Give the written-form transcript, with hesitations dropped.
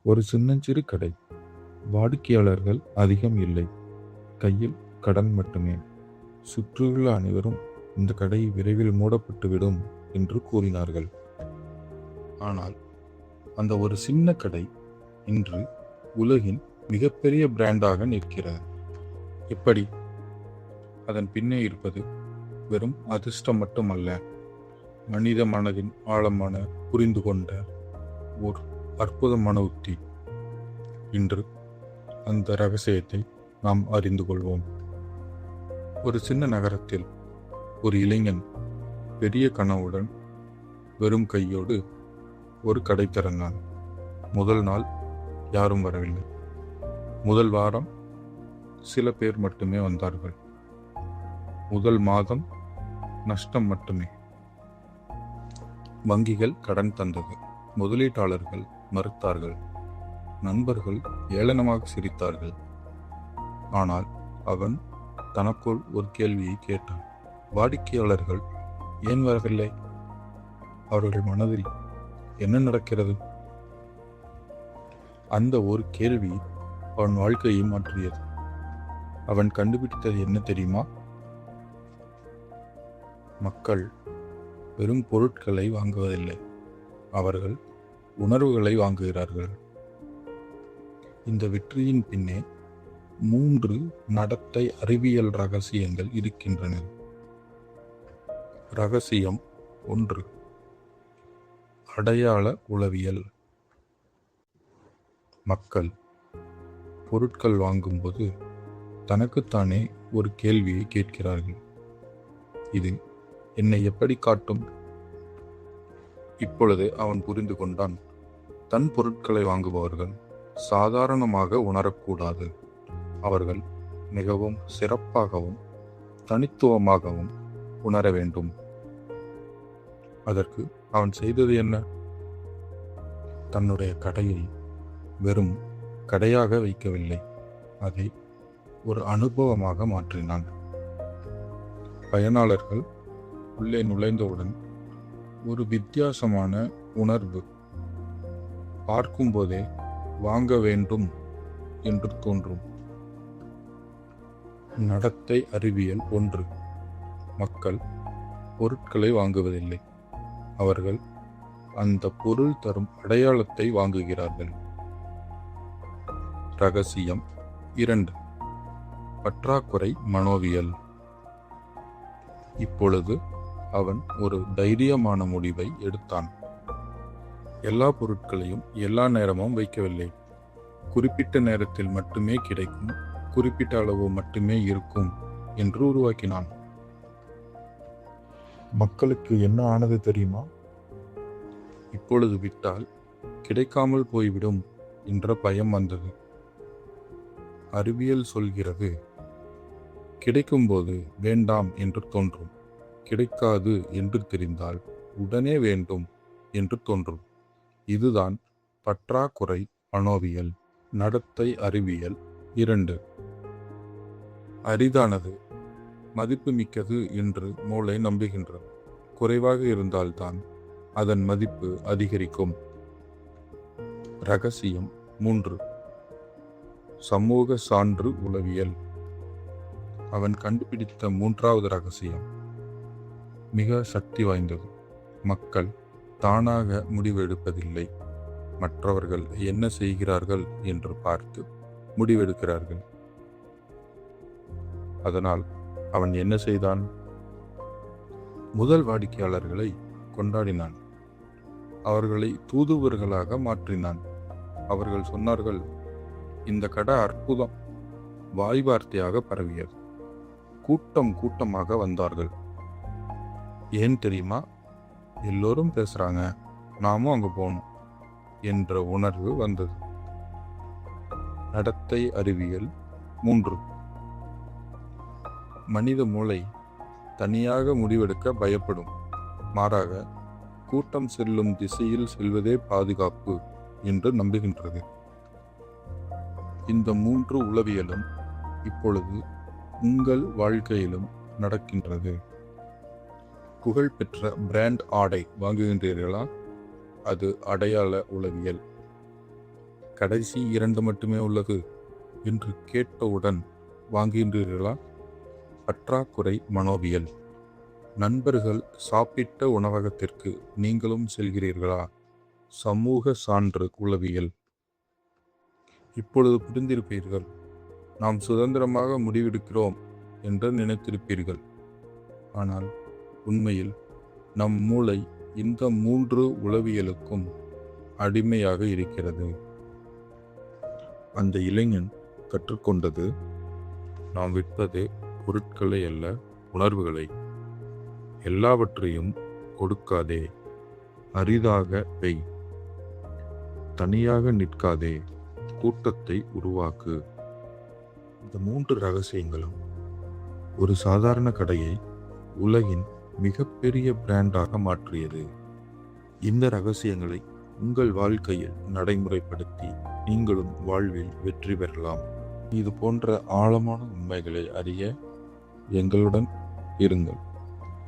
ஒரு சின்னஞ்சிறு கடை. வாடிக்கையாளர்கள் அதிகம் இல்லை. கையில் கடன் மட்டுமே. சுற்றியுள்ள அனைவரும் இந்த கடை விரைவில் மூடப்பட்டுவிடும் என்று கூறினார்கள். ஆனால் அந்த ஒரு சின்ன கடை இன்று உலகின் மிகப்பெரிய பிராண்டாக நிற்கிறது. எப்படி? அதன் பின்னே இருப்பது வெறும் அதிர்ஷ்டம் மட்டுமல்ல, மனித மனதின் ஆழமான புரிந்து கொண்ட ஒரு அற்புதமான உத்தி. இன்று அந்த ரகசியத்தை நாம் அறிந்து கொள்வோம். ஒரு சின்ன நகரத்தில் ஒரு இளைஞன் பெரிய கனவுடன் வெறும் கையோடு ஒரு கடை திறந்தான். முதல் நாள் யாரும் வரவில்லை. முதல் வாரம் சில பேர் மட்டுமே வந்தார்கள். முதல் மாதம் நஷ்டம் மட்டுமே. வங்கிகள் கடன் தந்தது. முதலீட்டாளர்கள் மறுத்தார்கள். நண்பர்கள் ஏளனமாக சிரித்தார்கள். ஆனால் அவன் தனக்குள் ஒரு கேள்வியை கேட்டான். வாடிக்கையாளர்கள் ஏன் வரவில்லை? அவர்கள் மனதில் என்ன நடக்கிறது? அந்த ஒரு கேள்வி அவன் வாழ்க்கையை மாற்றியது. அவன் கண்டுபிடித்தது என்ன தெரியுமா? மக்கள் வெறும் பொருட்களை வாங்குவதில்லை, அவர்கள் உணர்வுகளை வாங்குகிறார்கள். இந்த வெற்றியின் பின்னே 3 நடத்தை அறிவியல் ரகசியங்கள் இருக்கின்றன. ரகசியம் 1. அடையாள உளவியல். மக்கள் பொருட்கள் வாங்கும்போது தனக்குத்தானே ஒரு கேள்வியை கேட்கிறார்கள். இது என்னை எப்படி காட்டும்? இப்பொழுது அவன் புரிந்து கொண்டான். தன் பொருட்களை வாங்குபவர்கள் சாதாரணமாக உணரக்கூடாது. அவர்கள் மிகவும் சிறப்பாகவும் தனித்துவமாகவும் உணர வேண்டும். அதற்கு அவன் செய்தது என்ன? தன்னுடைய கடையை வெறும் கடையாக வைக்கவில்லை, அதை ஒரு அனுபவமாக மாற்றினான். பயனாளர்கள் உள்ளே நுழைந்தவுடன் ஒரு வித்தியாசமான உணர்வு. பார்க்கும்போதே வாங்க வேண்டும் என்று தோன்றும். நடத்தை அறிவியல் 1. மக்கள் பொருட்களை வாங்குவதில்லை, அவர்கள் அந்த பொருள் தரும் அடையாளத்தை வாங்குகிறார்கள். ரகசியம் 2. பற்றாக்குறை மனோவியல். இப்பொழுது அவன் ஒரு தைரியமான முடிவை எடுத்தான். எல்லா பொருட்களையும் எல்லா நேரமும் வைக்கவில்லை. குறிப்பிட்ட நேரத்தில் மட்டுமே கிடைக்கும், குறிப்பிட்ட அளவு மட்டுமே இருக்கும் என்று உருவாக்கினான். மக்களுக்கு என்ன ஆனது தெரியுமா? இப்பொழுது விட்டால் கிடைக்காமல் போய்விடும் என்ற பயம் வந்தது. அறிவியல் சொல்கிறது, கிடைக்கும்போது வேண்டாம் என்று தோன்றும், கிடைக்காது என்று தெரிந்தால் உடனே வேண்டும் என்று தோன்றும். இதுதான் பற்றாக்குறை மனோவியல். நடத்தை அறிவியல் 2. அரிதானது மதிப்புமிக்கது என்று மூளை நம்புகின்றது. குறைவாக இருந்தால்தான் அதன் மதிப்பு அதிகரிக்கும். ரகசியம் 3. சமூக சான்று உளவியல். அவன் கண்டுபிடித்த 3வது ரகசியம் மிக சக்தி வாய்ந்தது. மக்கள் தானாக முடிவெடுப்பதில்லை, மற்றவர்கள் என்ன செய்கிறார்கள் என்று பார்த்து முடிவெடுக்கிறார்கள். அதனால் அவன் என்ன செய்தான்? முதல் வாடிக்கையாளர்களை கொண்டாடினான். அவர்களை தூதுவர்களாக மாற்றினான். அவர்கள் சொன்னார்கள், இந்த கடை அற்புதம். வாய் வார்த்தையாக பரவியது. கூட்டம் கூட்டமாக வந்தார்கள். ஏன் தெரியுமா? எல்லோரும் பேசுறாங்க, நாமும் அங்க போகணும் என்ற உணர்வு வந்தது. நடத்தை அறிவியல் 3. மனித மூளை தனியாக முடிவெடுக்க பயப்படும். மாறாக கூட்டம் செல்லும் திசையில் செல்வதே பாதுகாப்பு என்று நம்புகின்றது. இந்த 3 உளவியலும் இப்பொழுது உங்கள் வாழ்க்கையிலும் நடக்கின்றது. புகழ்பெற்ற பிராண்ட் ஆடை வாங்குகின்றீர்களா? அது அடையாள உளவியல். கடைசி 2 மட்டுமே உள்ளது என்று கேட்டவுடன் வாங்குகின்றீர்களா? பற்றாக்குறை மனோவியல். நண்பர்கள் சாப்பிட்ட உணவகத்திற்கு நீங்களும் செல்கிறீர்களா? சமூக சான்று உளவியல். இப்பொழுது புரிந்திருப்பீர்கள். நாம் சுதந்திரமாக முடிவெடுக்கிறோம் என்று நினைத்திருப்பீர்கள். ஆனால் உண்மையில் நம் மூளை இந்த 3 உளவியலுக்கும் அடிமையாக இருக்கிறது. அந்த இளைஞன் கற்றுக்கொண்டது, நாம் விற்பது பொருட்களை அல்ல, உணர்வுகளை. எல்லாவற்றையும் கொடுக்காதே, அரிதாக வை. தனியாக நிற்காதே, கூட்டத்தை உருவாக்கு. இந்த 3 ரகசியங்களும் ஒரு சாதாரண கடையை உலகின் மிகப்பெரிய பிராண்டாக மாற்றியது. இந்த ரகசியங்களை உங்கள் வாழ்க்கையில் நடைமுறைப்படுத்தி நீங்களும் வாழ்வில் வெற்றி பெறலாம். இது போன்ற ஆழமான உண்மைகளை அறிய எங்களுடன் இருங்கள்.